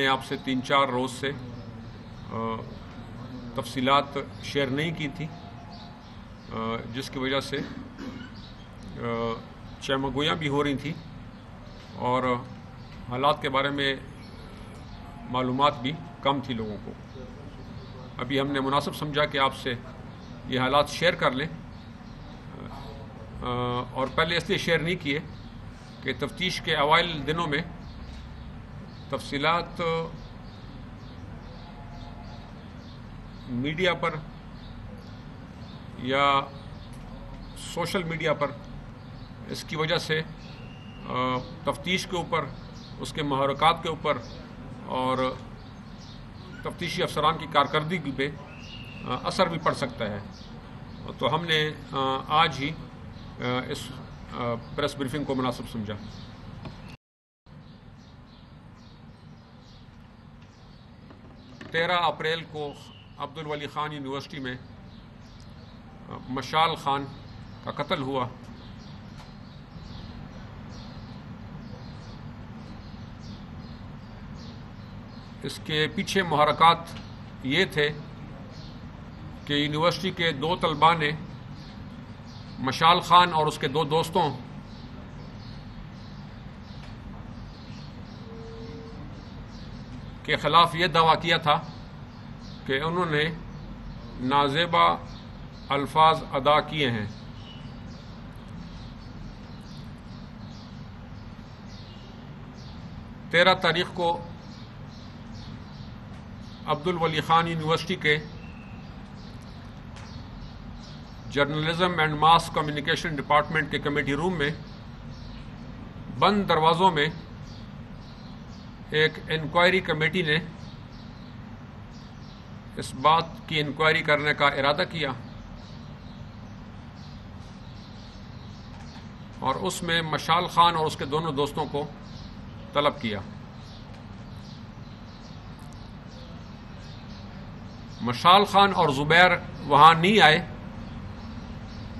نے آپ سے 3-4 روز سے تفصیلات شیئر نہیں کی تھی، جس کی وجہ سے چہمگویاں بھی ہو رہی تھیں اور حالات کے بارے میں معلومات بھی کم تھی لوگوں کو۔ ابھی ہم نے مناسب سمجھا کہ آپ سے یہ حالات شیئر کر لیں، اور پہلے اس لیے شیئر نہیں کیے کہ تفتیش کے اوائل دنوں میں تفصیلات میڈیا پر یا سوشل میڈیا پر اس کی وجہ سے تفتیش کے اوپر، اس کے محرکات کے اوپر اور تفتیشی افسران کی کارکردگی پہ اثر بھی پڑ سکتا ہے۔ تو ہم نے آج ہی اس پریس بریفنگ کو مناسب سمجھا۔ 13 اپریل کو عبدالولی خان یونیورسٹی میں مشال خان کا قتل ہوا۔ اس کے پیچھے محرکات یہ تھے کہ یونیورسٹی کے 2 طلباء نے مشال خان اور اس کے 2 دوستوں کے خلاف یہ دعویٰ کیا تھا کہ انہوں نے نازیبا الفاظ ادا کیے ہیں۔ تیرہ تاریخ کو عبدالولی خان یونیورسٹی کے journalism and mass communication department کے کمیٹی روم میں بند دروازوں میں ایک انکوائری کمیٹی نے اس بات کی انکوائری کرنے کا ارادہ کیا اور اس میں مشال خان اور اس کے دونوں دوستوں کو طلب کیا۔ مشال خان اور زبیر وہاں نہیں آئے،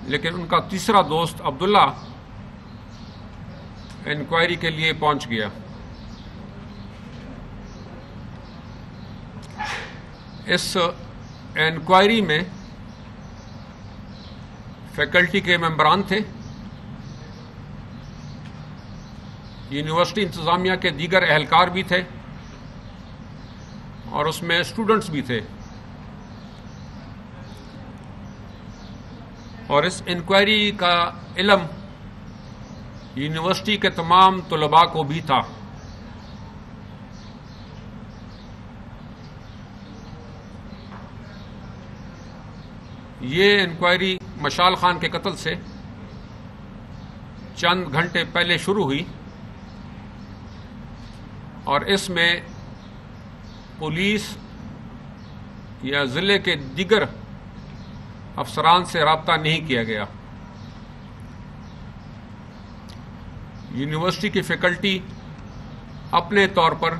لیکن ان کا تیسرا دوست عبداللہ انکوائری کے لیے پہنچ گیا۔ اس انکوائری میں فیکلٹی کے ممبران تھے، یونیورسٹی انتظامیہ کے دیگر اہلکار بھی تھے اور اس میں اسٹوڈنٹس بھی تھے، اور اس انکوائری کا علم یونیورسٹی کے تمام طلباء کو بھی تھا۔ یہ انکوائری مشال خان کے قتل سے چند گھنٹے پہلے شروع ہوئی اور اس میں پولیس یا ضلع کے دیگر افسران سے رابطہ نہیں کیا گیا۔ یونیورسٹی کی فیکلٹی اپنے طور پر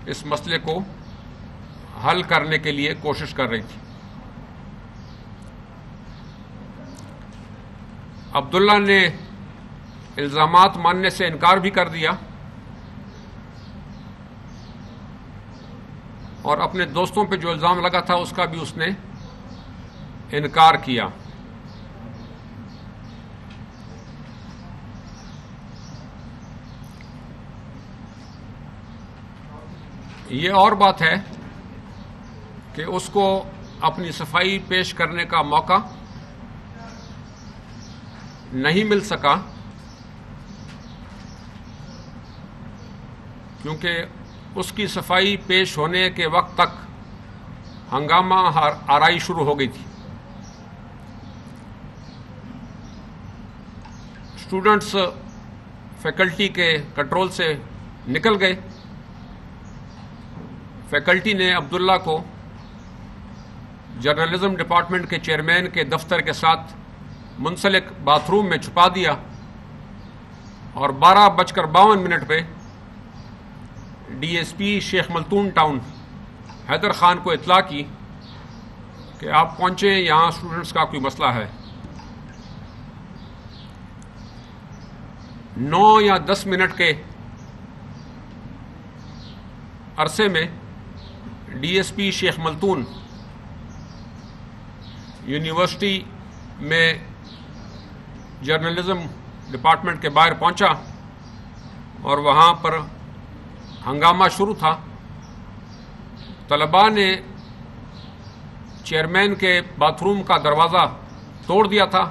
اس مسئلے کو حل کرنے کے لیے کوشش کر رہی تھی۔ عبداللہ نے الزامات ماننے سے انکار بھی کر دیا اور اپنے دوستوں پہ جو الزام لگا تھا اس کا بھی اس نے انکار کیا۔ یہ اور بات ہے کہ اس کو اپنی صفائی پیش کرنے کا موقع نہیں مل سکا، کیونکہ اس کی صفائی پیش ہونے کے وقت تک ہنگامہ آرائی شروع ہو گئی تھی۔ اسٹوڈنٹس فیکلٹی کے کنٹرول سے نکل گئے۔ فیکلٹی نے عبداللہ کو جرنلزم ڈپارٹمنٹ کے چیئرمین کے دفتر کے ساتھ منسلک باتھ روم میں چھپا دیا اور 12:52 پہ ڈی ایس پی شیخ ملتون ٹاؤن حیدر خان کو اطلاع کی کہ آپ پہنچے، یہاں اسٹوڈنٹس کا کوئی مسئلہ ہے۔ 9 یا 10 منٹ کے عرصے میں ڈی ایس پی شیخ ملتون یونیورسٹی میں جرنلزم ڈپارٹمنٹ کے باہر پہنچا اور وہاں پر ہنگامہ شروع تھا. طلباء نے چیئرمین کے باتھ روم کا دروازہ توڑ دیا تھا.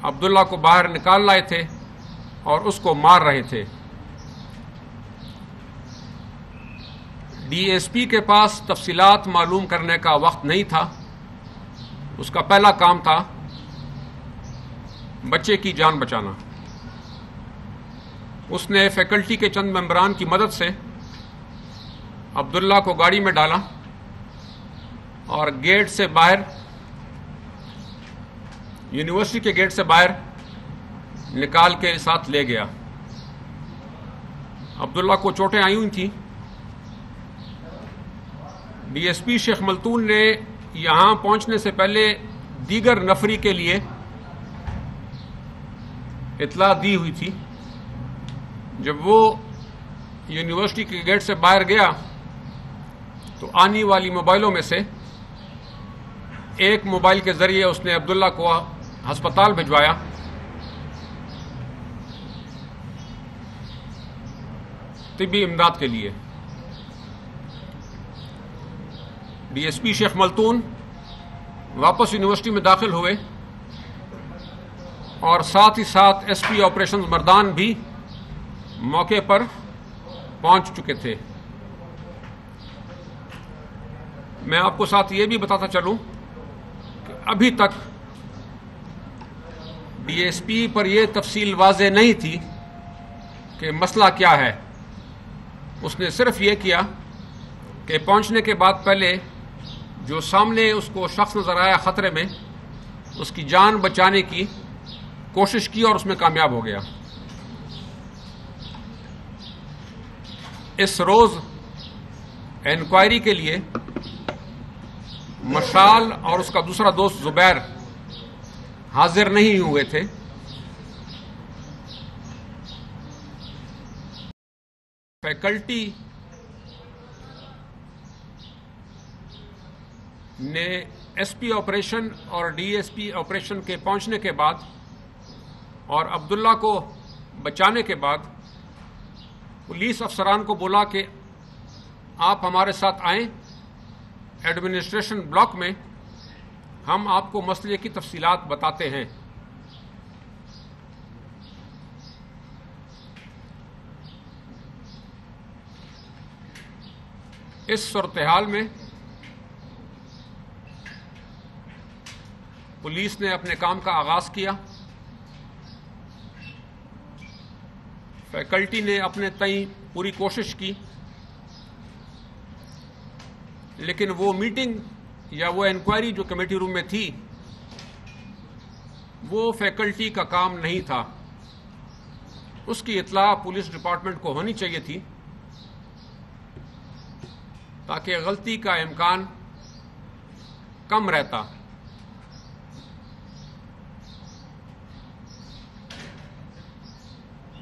عبداللہ کو باہر نکال لائے تھے اور اس کو مار رہے تھے. ڈی ایس پی کے پاس تفصیلات معلوم کرنے کا وقت نہیں تھا. اس کا پہلا کام تھا بچے کی جان بچانا. اس نے فیکلٹی کے چند ممبران کی مدد سے عبداللہ کو گاڑی میں ڈالا اور گیٹ سے باہر، یونیورسٹی کے گیٹ سے باہر نکال کے ساتھ لے گیا. عبداللہ کو چوٹیں آئی ہوئی تھیں. ڈی ایس پی شیخ ملتون نے یہاں پہنچنے سے پہلے دیگر نفری کے لیے اطلاع دی ہوئی تھی. جب وہ یونیورسٹی کے گیٹ سے باہر گیا تو آنے والی موبائلوں میں سے ایک موبائل کے ذریعے اس نے عبداللہ کو ہسپتال بھجوایا. طبی امداد کے لیے. ڈی ایس پی شیخ ملتون واپس یونیورسٹی میں داخل ہوئے اور ساتھ ہی ساتھ ایس پی آپریشنز مردان بھی موقع پر پہنچ چکے تھے. میں آپ کو ساتھ یہ بھی بتاتا چلوں کہ ابھی تک ڈی ایس پی پر یہ تفصیل واضح نہیں تھی کہ مسئلہ کیا ہے. اس نے صرف یہ کیا کہ پہنچنے کے بعد پہلے جو سامنے اس کو شخص نظر آیا خطرے میں، اس کی جان بچانے کی کوشش کی اور اس میں کامیاب ہو گیا. اس روز انکوائری کے لیے مشال اور اس کا دوسرا دوست زبیر حاضر نہیں ہوئے تھے. فیکلٹی نے ایس پی آپریشن اور ڈی ایس پی آپریشن کے پہنچنے کے بعد اور عبداللہ کو بچانے کے بعد پولیس افسران کو بولا کہ آپ ہمارے ساتھ آئیں ایڈمنسٹریشن بلاک میں، ہم آپ کو مسئلے کی تفصیلات بتاتے ہیں. اس صورتحال میں پولیس نے اپنے کام کا آغاز کیا. فیکلٹی نے اپنے تئیں پوری کوشش کی، لیکن وہ میٹنگ یا وہ انکوائری جو کمیٹی روم میں تھی وہ فیکلٹی کا کام نہیں تھا. اس کی اطلاع پولیس ڈپارٹمنٹ کو ہونی چاہیے تھی تاکہ غلطی کا امکان کم رہتا.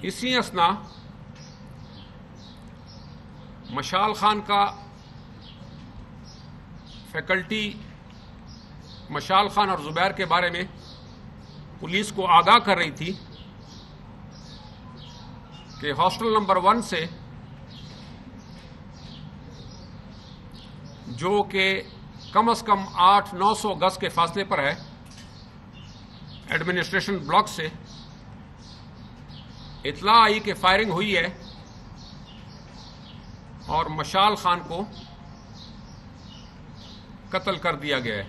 اسی اثنا مشال خان کا فیکلٹی مشال خان اور زبیر کے بارے میں پولیس کو آگاہ کر رہی تھی کہ ہاسٹل نمبر 1 سے، جو کہ کم از کم 800-900 گز کے فاصلے پر ہے ایڈمنسٹریشن بلاک سے، اطلاع آئی کہ فائرنگ ہوئی ہے اور مشال خان کو قتل کر دیا گیا ہے.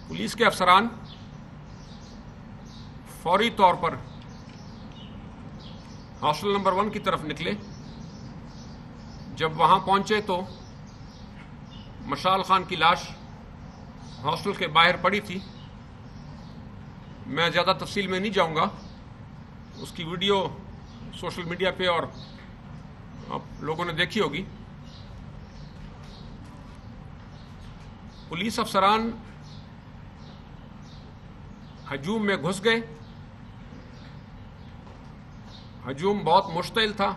پولیس کے افسران فوری طور پر ہاسٹل نمبر 1 کی طرف نکلے. جب وہاں پہنچے تو مشال خان کی لاش ہاسٹل کے باہر پڑی تھی. میں زیادہ تفصیل میں نہیں جاؤں گا، اس کی ویڈیو سوشل میڈیا پہ اور آپ لوگوں نے دیکھی ہوگی. پولیس افسران ہجوم میں گھس گئے. ہجوم بہت مشتعل تھا.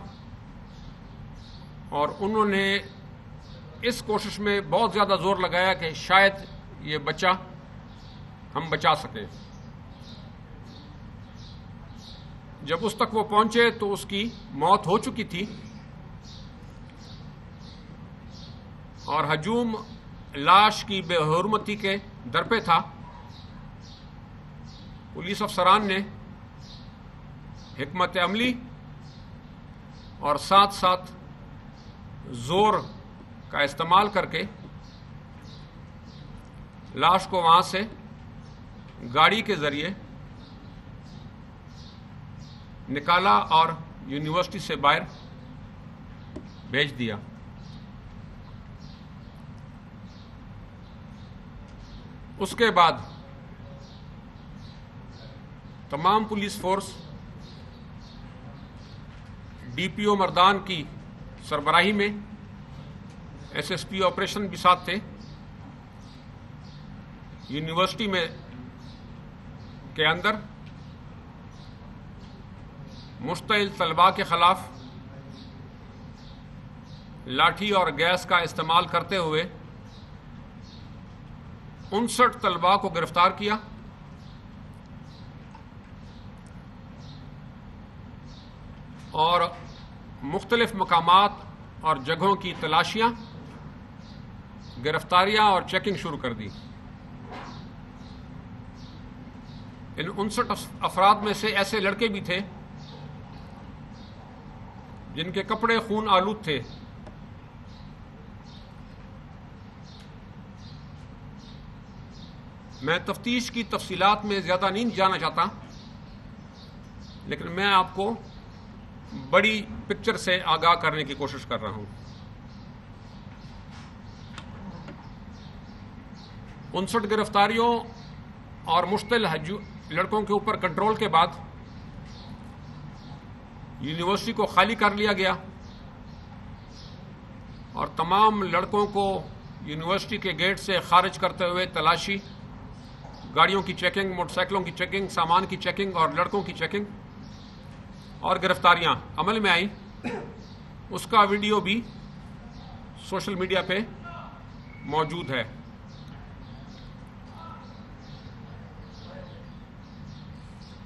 اور انہوں نے اس کوشش میں بہت زیادہ زور لگایا کہ شاید یہ بچہ ہم بچا سکیں. جب اس تک وہ پہنچے تو اس کی موت ہو چکی تھی اور ہجوم لاش کی بے حرمتی کے در پہ تھا. پولیس افسران نے حکمت عملی اور ساتھ ساتھ زور کا استعمال کر کے لاش کو وہاں سے گاڑی کے ذریعے نکالا اور یونیورسٹی سے باہر بھیج دیا. اس کے بعد تمام پولیس فورس ڈی پی او مردان کی سربراہی میں ایس ایس پی آپریشن بھی ساتھ تھے. یونیورسٹی میں کے اندر مشتعل طلباء کے خلاف لاٹھی اور گیس کا استعمال کرتے ہوئے 59 طلباء کو گرفتار کیا اور مختلف مقامات اور جگہوں کی تلاشیاں، گرفتاریاں اور چیکنگ شروع کر دی. ان 59 افراد میں سے ایسے لڑکے بھی تھے جن کے کپڑے خون آلود تھے. میں تفتیش کی تفصیلات میں زیادہ نہیں جانا چاہتا، لیکن میں آپ کو بڑی پکچر سے آگاہ کرنے کی کوشش کر رہا ہوں. 59 گرفتاریوں اور مشتعل لڑکوں کے اوپر کنٹرول کے بعد یونیورسٹی کو خالی کر لیا گیا اور تمام لڑکوں کو یونیورسٹی کے گیٹ سے خارج کرتے ہوئے تلاشی، گاڑیوں کی چیکنگ، موٹر سائیکلوں کی چیکنگ، سامان کی چیکنگ اور لڑکوں کی چیکنگ اور گرفتاریاں عمل میں آئیں. اس کا ویڈیو بھی سوشل میڈیا پہ موجود ہے.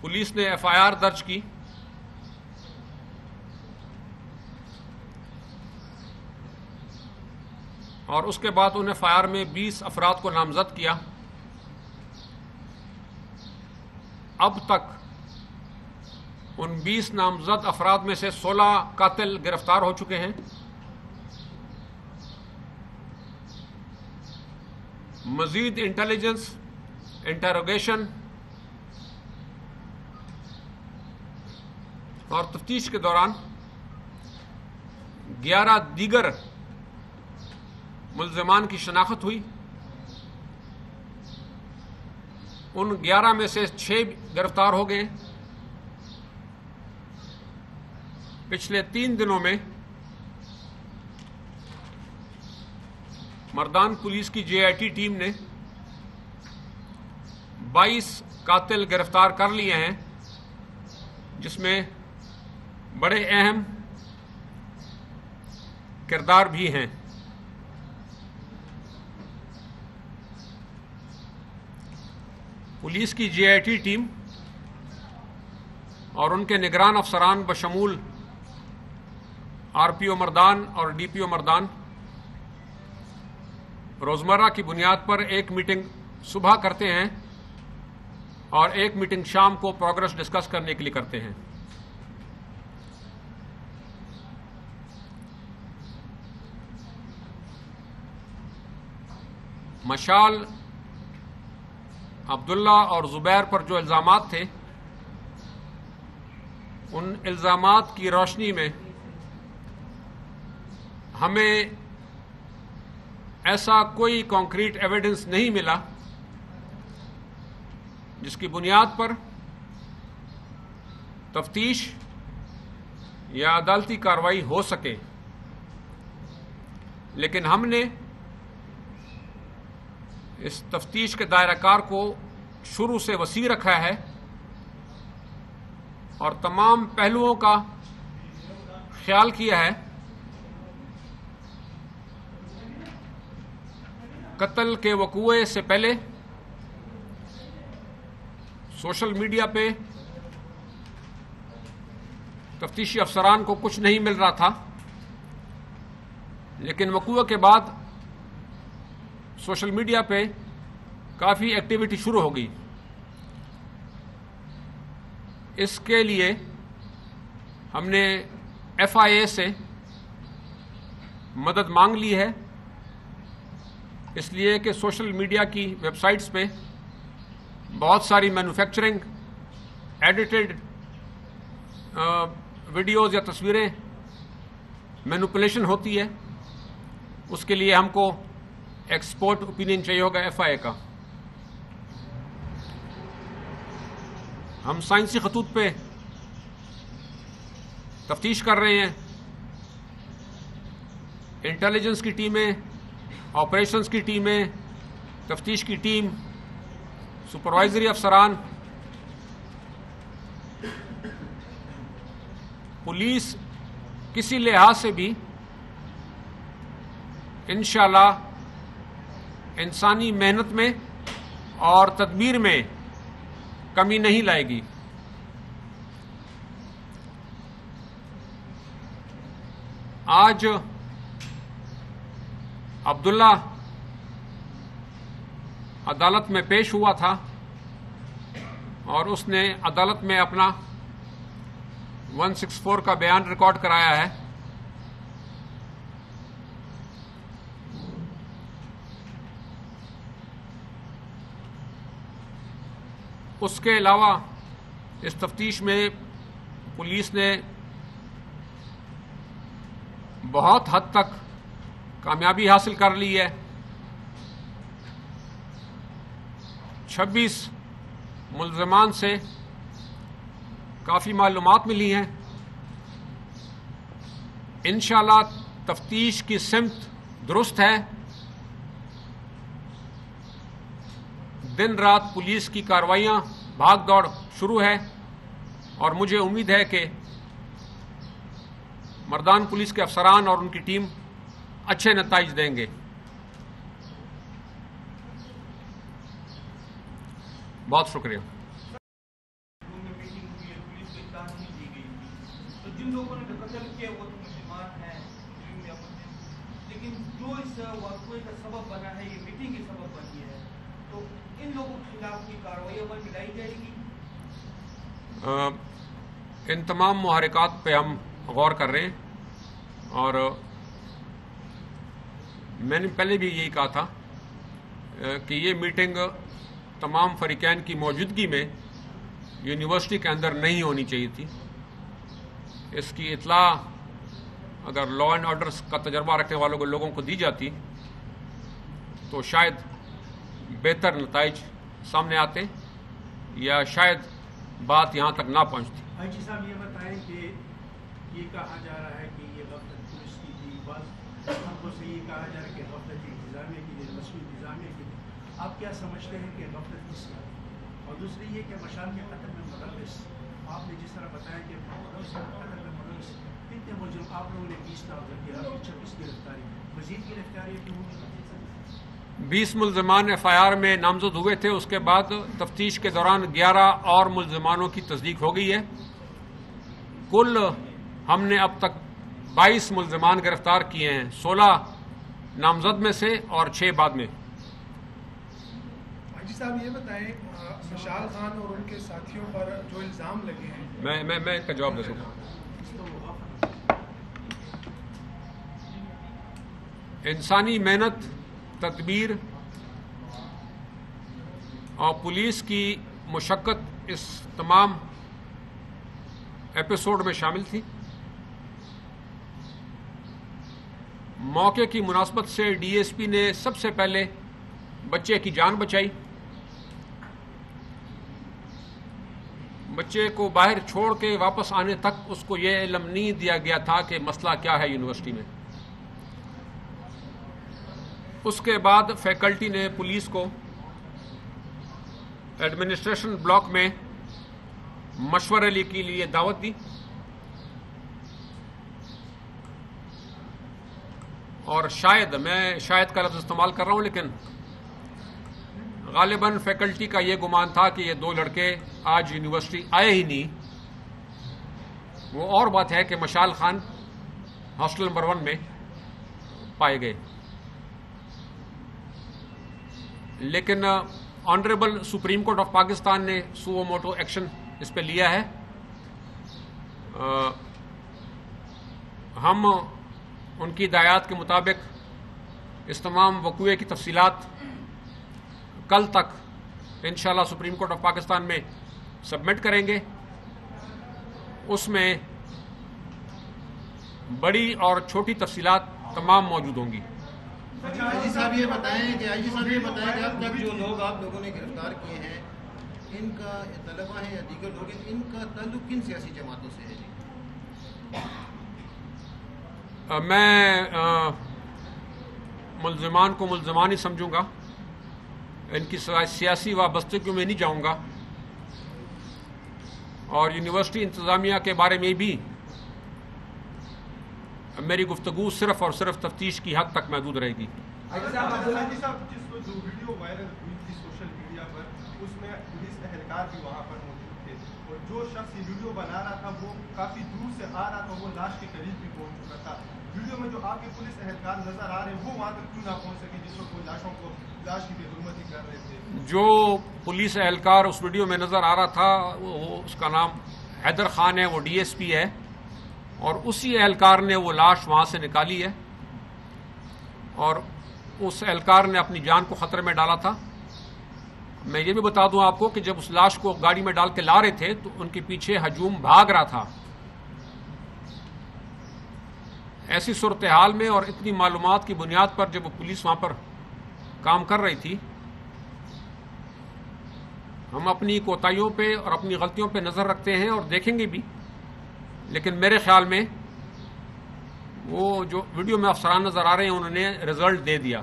پولیس نے ایف آئی آر درج کی اور اس کے بعد ان ایف آئی آر میں 20 افراد کو نامزد کیا. اب تک ان 20 نامزد افراد میں سے 16 قاتل گرفتار ہو چکے ہیں. مزید انٹیلیجنس، انٹروگیشن اور تفتیش کے دوران 11 دیگر ملزمان کی شناخت ہوئی. ان 11 میں سے 6 گرفتار ہو گئے. پچھلے 3 دنوں میں مردان پولیس کی جے آئی ٹی ٹیم نے 22 قاتل گرفتار کر لیے ہیں، جس میں بڑے اہم کردار بھی ہیں. پولیس کی جے آئی ٹی ٹیم اور ان کے نگران افسران بشمول آر پی او مردان اور ڈی پی او مردان روزمرہ کی بنیاد پر ایک میٹنگ صبح کرتے ہیں اور ایک میٹنگ شام کو پروگرس ڈسکس کرنے کے لیے کرتے ہیں. مشال، عبداللہ اور زبیر پر جو الزامات تھے، ان الزامات کی روشنی میں ہمیں ایسا کوئی کانکریٹ ایویڈنس نہیں ملا جس کی بنیاد پر تفتیش یا عدالتی کارروائی ہو سکے. لیکن ہم نے اس تفتیش کے دائرہ کار کو شروع سے وسیع رکھا ہے اور تمام پہلوؤں کا خیال کیا ہے قتل کے وقوع سے پہلے سوشل میڈیا پہ تفتیشی افسران کو کچھ نہیں مل رہا تھا، لیکن وقوع کے بعد سوشل میڈیا پہ کافی ایکٹیویٹی شروع ہو گئی۔ اس کے لیے ہم نے FIA سے مدد مانگ لی ہے، اس لیے کہ سوشل میڈیا کی ویب سائٹس پہ بہت ساری مینوفیکچرنگ ایڈیٹڈ ویڈیوز یا تصویریں مینوپولیشن ہوتی ہے۔ اس کے لیے ہم کو ایکسپورٹ اوپینین چاہیے ہوگا FIA کا۔ ہم سائنسی خطوط پہ تفتیش کر رہے ہیں، انٹیلیجنس کی ٹیمیں، آپریشنز کی ٹیمیں، تفتیش کی ٹیم، سپروائزری افسران، پولیس کسی لحاظ سے بھی انشاءاللہ انسانی محنت میں اور تدبیر میں کمی نہیں لائے گی۔ آج عبداللہ عدالت میں پیش ہوا تھا اور اس نے عدالت میں اپنا 164 کا بیان ریکارڈ کرایا ہے۔ اس کے علاوہ اس تفتیش میں پولیس نے بہت حد تک کامیابی حاصل کر لی ہے۔ 26 ملزمان سے کافی معلومات ملی ہیں۔ انشاءاللہ تفتیش کی سمت درست ہے۔ دن رات پولیس کی کارروائیاں بھاگ دوڑ شروع ہے اور مجھے امید ہے کہ مردان پولیس کے افسران اور ان کی ٹیم اچھے نتائج دیں گے۔ بہت شکریہ۔ جن لوگوں نے قتل کیا وہ تو مسلمان ہیں، لیکن جو اس واقعے کا سبب بنا ہے، یہ میٹنگ کی سبب بنی ہے، تو ان لوگوں کے خلاف کی کارروائی عمل میں لائی جائے گی؟ ان تمام محرکات پہ ہم غور کر رہے ہیں اور میں نے پہلے بھی یہی کہا تھا کہ یہ میٹنگ تمام فریقین کی موجودگی میں یونیورسٹی کے اندر نہیں ہونی چاہیے تھی۔ اس کی اطلاع اگر لا اینڈ آرڈر کا تجربہ رکھنے والوں کو لوگوں کو دی جاتی تو شاید بہتر نتائج سامنے آتے یا شاید بات یہاں تک نہ پہنچتی۔ جی صاحب یہ بتائیں کہ یہ کہا جا رہا ہے کہ یہ غفلت پولیس کی تھی، بعض ہم سے یہ کہا جا رہا ہے کہ غفلت انتظامیہ کی تھی، رسمی انتظامیہ کی تھی۔ آپ کیا سمجھتے ہیں کہ غفلت کس کا؟ اور دوسری یہ کہ مشال کے قتل میں ملوث، آپ نے جس طرح بتایا کہ قتل میں ملوث کتنے ملزم آپ لوگوں نے 20 نامزد کیا، 26 گرفتاری، مزید گرفتاری کی ہوگی؟ 20 ملزمان FIR میں نامزد ہوئے تھے، اس کے بعد تفتیش کے دوران 11 اور ملزمانوں کی تصدیق ہو گئی ہے۔ کل ہم نے اب تک 22 ملزمان گرفتار کیے ہیں، 16 نامزد میں سے اور 6 بعد میں۔ حاجی صاحب یہ بتائیں مشال خان اور ان کے ساتھیوں پر جو الزام لگے ہیں، میں اس کا جواب دے سکتا ہوں۔ انسانی محنت، تدبیر اور پولیس کی مشقت اس تمام ایپیسوڈ میں شامل تھی۔ موقع کی مناسبت سے DSP نے سب سے پہلے بچے کی جان بچائی، بچے کو باہر چھوڑ کے واپس آنے تک اس کو یہ علم نہیں دیا گیا تھا کہ مسئلہ کیا ہے یونیورسٹی میں۔ اس کے بعد فیکلٹی نے پولیس کو ایڈمنسٹریشن بلاک میں مشورے کے لیے دعوت دی اور شاید، میں شاید کا لفظ استعمال کر رہا ہوں لیکن غالباً فیکلٹی کا یہ گمان تھا کہ یہ 2 لڑکے آج یونیورسٹی آئے ہی نہیں. وہ اور بات ہے کہ مشال خان ہاسٹل نمبر 1 میں پائے گئے. لیکن honourable supreme court of Pakistan نے سو موٹو ایکشن اس پہ لیا ہے. ہم ان کی ہدایات کے مطابق اس تمام وقوعے کی تفصیلات کل تک انشاءاللہ سپریم کورٹ آف پاکستان میں سبمٹ کریں گے. اس میں بڑی اور چھوٹی تفصیلات تمام موجود ہوں گی. آئی جی صاحب یہ بتائیں کہ اب تک جو لوگ آپ لوگوں نے گرفتار کیے ہیں ان کا طلبہ ہیں یا دیگر لوگ ہیں، ان کا تعلق کن سیاسی جماعتوں سے ہے؟ میں ملزمان کو ملزمان ہی سمجھوں گا، ان کی سیاسی وابستگیوں میں نہیں جاؤں گا. اور یونیورسٹی انتظامیہ کے بارے میں بھی میری گفتگو صرف اور صرف تفتیش کی حد تک محدود رہے گی. جو ویڈیو وائرل ہوئی تھی سوشل میڈیا پر، اس میں پولیس اہلکار بھی وہاں پر موجود تھے، اور جو شخص یہ ویڈیو بنا رہا تھا وہ کافی دور سے آ رہا تھا، وہ لاش کے قریب بھی پہنچ چکا تھا. ویڈیو میں جو آپ کے پولیس اہلکار نظر آ رہے ہیں وہ وہاں تک کیوں نہ پہنچ سکے جس وقت وہ لاش کی بے حرمتی کر رہے تھے؟ جو پولیس اہلکار اس ویڈیو میں نظر آ رہا تھا اس کا نام حیدر خان ہے، وہ ڈی ایس پی ہے، اور اسی اہلکار نے وہ لاش وہاں سے نکالی ہے، اور اس اہلکار نے اپنی جان کو خطرے میں ڈالا تھا. میں یہ بھی بتا دوں آپ کو کہ جب اس لاش کو گاڑی میں ڈال کے لا رہے تھے تو ان کے پیچھے ہجوم بھاگ رہا تھا. ایسی صورتحال میں اور اتنی معلومات کی بنیاد پر جب وہ پولیس وہاں پر کام کر رہی تھی، ہم اپنی کوتاہیوں پہ اور اپنی غلطیوں پہ نظر رکھتے ہیں اور دیکھیں گے بھی، لیکن میرے خیال میں وہ جو ویڈیو میں افسران نظر آ رہے ہیں انہوں نے رزلٹ دے دیا.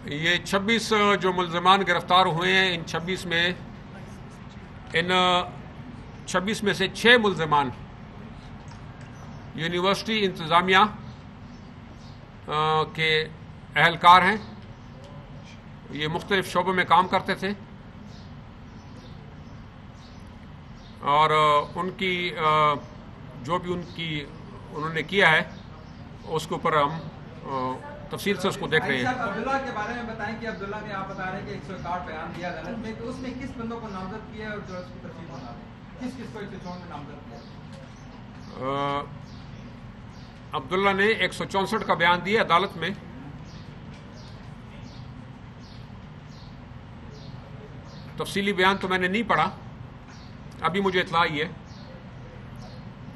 یہ 26 جو ملزمان گرفتار ہوئے ہیں، ان 26 میں سے 6 ملزمان یونیورسٹی انتظامیہ کے اہلکار ہیں. یہ مختلف شعبوں میں کام کرتے تھے، اور ان کی جو بھی انہوں نے کیا ہے اس کے اوپر ہم تفصیل سے اس کو دیکھ رہے ہیں. عبداللہ کے بارے میں بتائیں کہ عبداللہ نے آپ بتا رہے ہیں کہ 161 بیان دیا غلط میں، تو اس میں کس بندوں کو نامزد کیا ہے اور جو اس کی تفصیل بتا دیں کس کو 164 میں نامزد کیا؟ عبداللہ نے 164 کا بیان دیا عدالت میں. تفصیلی بیان تو میں نے نہیں پڑھا، ابھی مجھے اطلاع ہی ہے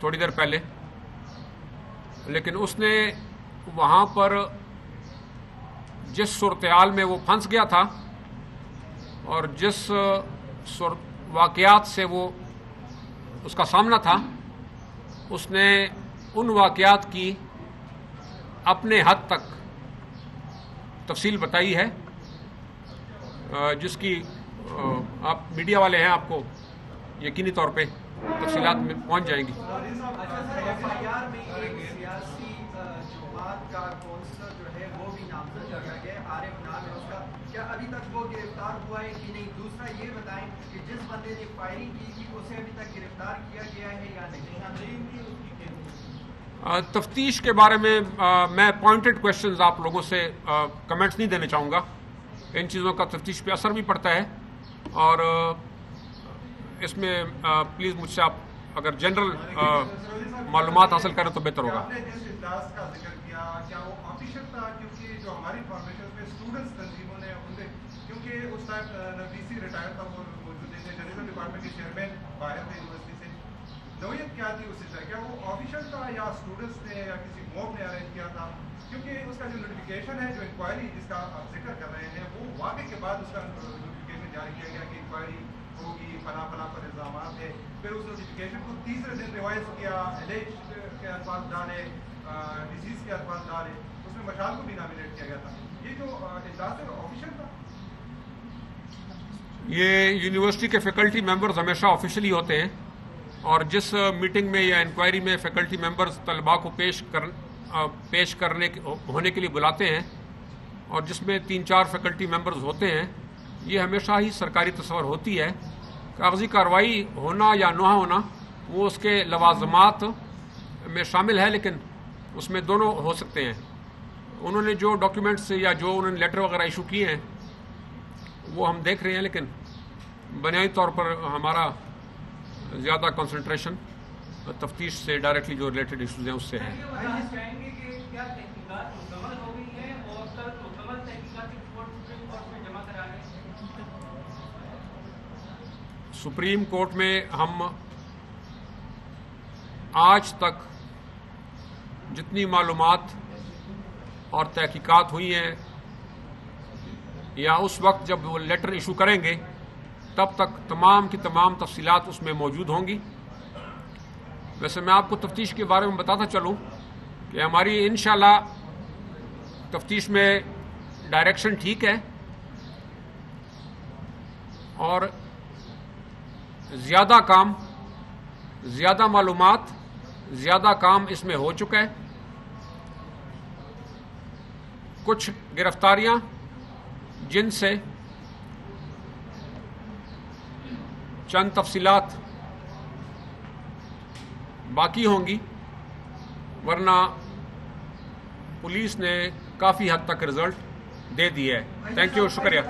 تھوڑی دیر پہلے، لیکن اس نے وہاں پر جس صورتحال میں وہ پھنس گیا تھا اور جس واقعات سے وہ اس کا سامنا تھا، اس نے ان واقعات کی اپنے حد تک تفصیل بتائی ہے، جس کی آپ میڈیا والے ہیں، آپ کو یقینی طور پہ تفصیلات میں پہنچ جائیں گی. کیا ابھی تک وہ گرفتار ہوا ہے کہ نہیں؟ دوسرا یہ بتائیں کہ جس بندے نے فائرنگ کی تھی اسے ابھی تک گرفتار کیا گیا ہے یا نہیں؟ تفتیش کے بارے میں میں پوائنٹڈ کوشچنز آپ لوگوں سے کمنٹس نہیں دینے چاہوں گا. ان چیزوں کا تفتیش پہ اثر بھی پڑتا ہے، اور اس میں پلیز مجھ سے آپ اگر جنرل معلومات حاصل کریں تو بہتر ہوگا. آپ نے جس اجلاس کا ذکر کیا کیا وہ آفیشل تھا؟ کیونکہ جو ہماری فارمیشن میں اسٹوڈنٹس تنظیموں نے کیونکہ اس ٹائم وی سی ریٹائر تھا، وہ موجود تھے جرنلزم ڈپارٹمنٹ کے چیئرمین باہر تھے یونیورسٹی سے. نوعیت کیا تھی اس سے؟ کیا وہ آفیشل تھا یا اسٹوڈنٹس نے یا کسی موب نے ارینج کیا تھا؟ کیونکہ اس کا جو نوٹیفیکیشن ہے، جو انکوائری جس کا آپ ذکر کر رہے ہیں، وہ واقعے کے بعد اس کا نوٹیفیکیشن جاری کیا گیا کہ انکوائری ہوگی، فلاں فلاں پر الزامات ہے. پھر اس نوٹیفیکیشن کو تیسرے دن ریوائز کیا، ایلیج کے الفاظ ڈالے، ڈیزیز کے الفاظ ڈالے، اس میں مشال کو بھی نامینیٹ کیا گیا تھا. یہ جو اجلاس ہے وہ آفیشل تھا؟ یہ یونیورسٹی کے فیکلٹی ممبرز ہمیشہ آفیشلی ہوتے ہیں، اور جس میٹنگ میں یا انکوائری میں فیکلٹی ممبرز طلباء کو پیش کرنے ہونے کے لیے بلاتے ہیں، اور جس میں 3-4 فیکلٹی ممبرز ہوتے ہیں، یہ ہمیشہ ہی سرکاری تصور ہوتی ہے۔ کاغذی کارروائی ہونا یا نہ ہونا وہ اس کے لوازمات میں شامل ہے، لیکن اس میں دونوں ہو سکتے ہیں۔ انہوں نے جو ڈاکیومنٹس یا جو انہوں نے لیٹر وغیرہ ایشو کیے ہیں وہ ہم دیکھ رہے ہیں، لیکن بنیادی طور پر ہمارا زیادہ کنسنٹریشن تفتیش سے ڈائریکٹلی جو ریلیٹڈ ایشوز ہیں اس سے ہے۔ سپریم کورٹ میں ہم آج تک جتنی معلومات اور تحقیقات ہوئی ہیں یا اس وقت جب وہ لیٹر ایشو کریں گے تب تک تمام کی تمام تفصیلات اس میں موجود ہوں گی۔ ویسے میں آپ کو تفتیش کے بارے میں بتاتا چلوں کہ ہماری انشاءاللہ تفتیش میں ڈائریکشن ٹھیک ہے، اور زیادہ کام، زیادہ معلومات، زیادہ کام اس میں ہو چکا ہے۔ کچھ گرفتاریاں جن سے چند تفصیلات باقی ہوں گی، ورنہ پولیس نے کافی حد تک رزلٹ دے دیا ہے۔ تھینک یو، شکریہ۔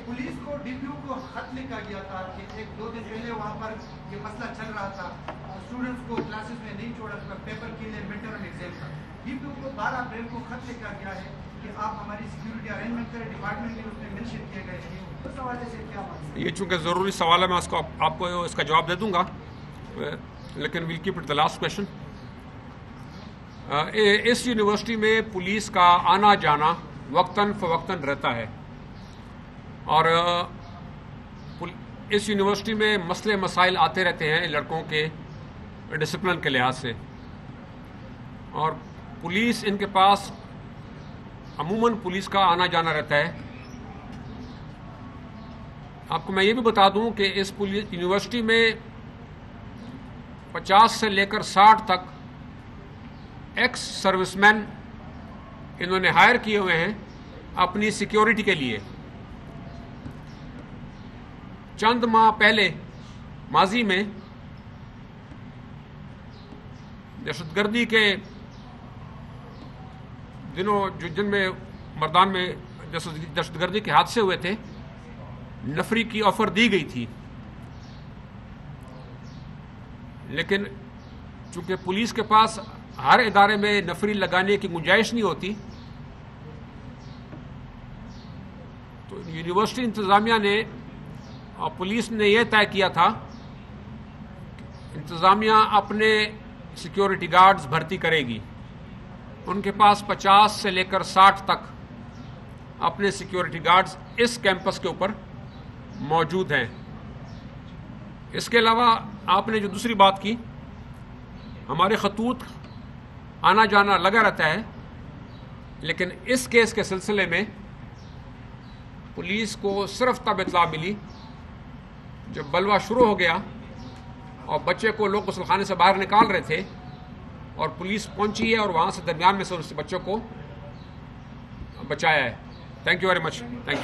پولیس کو ڈی پی او کو خط لکھا گیا تھا کہ 1-2 دن پہلے وہاں پر یہ مسئلہ چل رہا تھا، اسٹوڈنٹس کو کلاسز میں نہیں چھوڑا تھا پیپر کے لیے مڈ ٹرم ایگزام کا۔ ڈی پی او کو 12 اپریل کو خط لکھا گیا ہے کہ آپ ہماری سیکیورٹی ارینجمنٹ کریں، ڈپارٹمنٹ میں اس میں مینشن کیے گئے ہیں۔ اس حوالے سے کیا بات ہے؟ یہ چونکہ ضروری سوال ہے، میں آپ کو اس کا جواب دے دوں گا، لیکن well keep it the last question. اس یونیورسٹی میں پولیس کا آنا جانا وقتاً فوقتاً رہتا ہے، اور اس یونیورسٹی میں مسئلے مسائل آتے رہتے ہیں لڑکوں کے ڈسپلن کے لحاظ سے، اور پولیس ان کے پاس عموماً پولیس کا آنا جانا رہتا ہے۔ آپ کو میں یہ بھی بتا دوں کہ اس یونیورسٹی میں 50 سے لے کر 60 تک ایکس سروس مین انہوں نے ہائر کیے ہوئے ہیں اپنی سیکیورٹی کے لیے۔ چند ماہ پہلے ماضی میں دہشت گردی کے دنوں جن میں مردان میں دہشت گردی کے حادثے ہوئے تھے، نفری کی آفر دی گئی تھی، لیکن چونکہ پولیس کے پاس ہر ادارے میں نفری لگانے کی گنجائش نہیں ہوتی، تو یونیورسٹی انتظامیہ نے اور پولیس نے یہ طے کیا تھا انتظامیہ اپنے سیکیورٹی گارڈز بھرتی کرے گی۔ ان کے پاس 50 سے لے کر 60 تک اپنے سیکیورٹی گارڈز اس کیمپس کے اوپر موجود ہیں۔ اس کے علاوہ آپ نے جو دوسری بات کی، ہمارے خطوط آنا جانا لگا رہتا ہے، لیکن اس کیس کے سلسلے میں پولیس کو صرف تب اطلاع ملی جب بلوہ شروع ہو گیا اور بچے کو لوگ غسل خانے سے باہر نکال رہے تھے، اور پولیس پہنچی ہے اور وہاں سے درمیان میں سے اس بچوں کو بچایا ہے۔ Thank you very much.